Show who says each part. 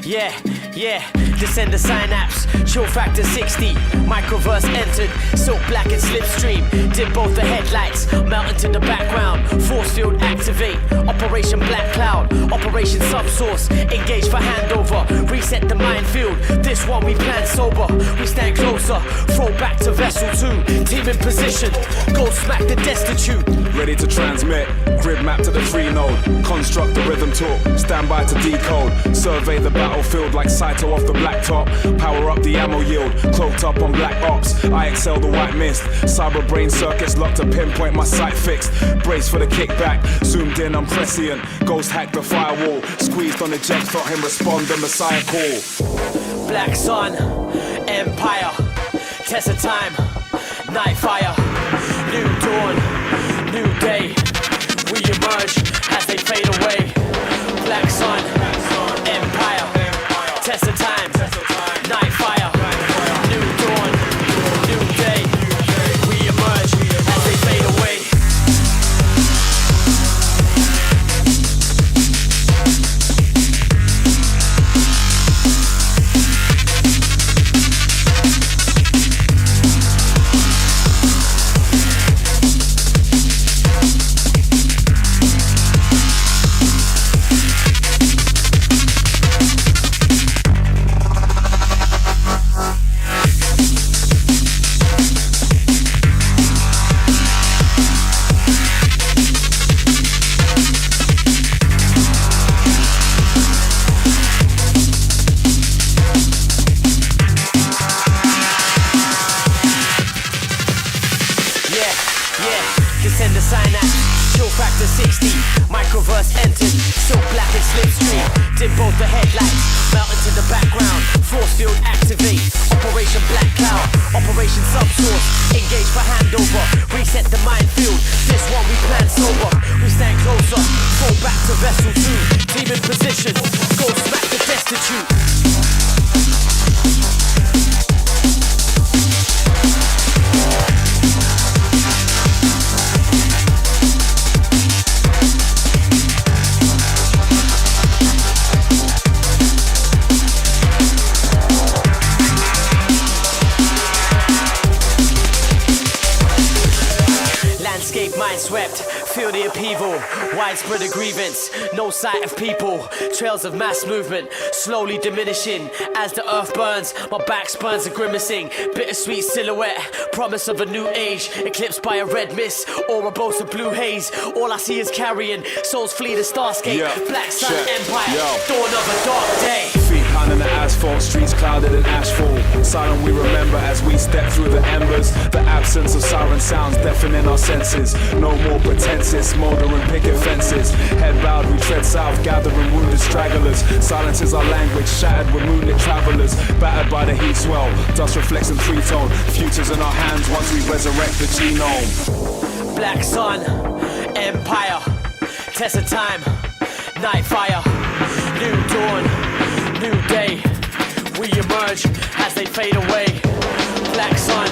Speaker 1: Yeah, descend the synapse, chill factor 60, microverse entered, silk black and slipstream, dip both the headlights, melt into the background, force field activate, operation black cloud, operation subsource, engage for handover, reset the minefield, this one we plan sober, we stand closer, throw back to vessel 2, team in position, go smack the destitute.
Speaker 2: Ready to transmit, grid map to the 3-node, construct the rhythm talk, stand by to decode, survey the battlefield like Saito off the blacktop, power up the ammo yield, cloaked up on black ops, I excel the white mist, cyber brain circuits locked to pinpoint my sight fixed, brace for the kickback, zoomed in I'm prescient, ghost hacked the firewall, squeezed on the jet, thought him respond the messiah call.
Speaker 1: Black sun, empire, test of time, night fire, new dawn, new day, we emerge as they fade away. Black sun, empire, test of time, night fire, new dawn, new day, we emerge as they fade away. Descend the synapse, chill factor 60, microverse entered, silk black and slipstream, dip both the headlights, melt into the background, force field activate, operation black cloud, operation subsource, engage for handover, reset the minefield, this one we plan sober, we stand closer, fall back to vessel 2, team in position, go smack the destitute. Landscape mind swept, feel the upheaval, widespread a grievance, no sight of people, trails of mass movement, slowly diminishing, as the earth burns, my back spurns are grimacing, bittersweet silhouette, promise of a new age, eclipsed by a red mist, or a boast of blue haze, all I see is carrion, souls flee the starscape, black sun empire, dawn of a dark day.
Speaker 2: Feet pounding the asphalt, streets clouded in ashfall, silent we remember as we step through the embers, the absence of siren sounds deafening our senses, no more pretenses, smouldering picket fences, head bowed we tread south, gathering wounded stragglers, silence is our language, shattered with moonlit travelers, battered by the heat swell, dust reflects in three-tone, futures in our hands once we resurrect the genome.
Speaker 1: Black sun, empire, test of time, night fire, new dawn, new day, we emerge as they fade away. Black sun,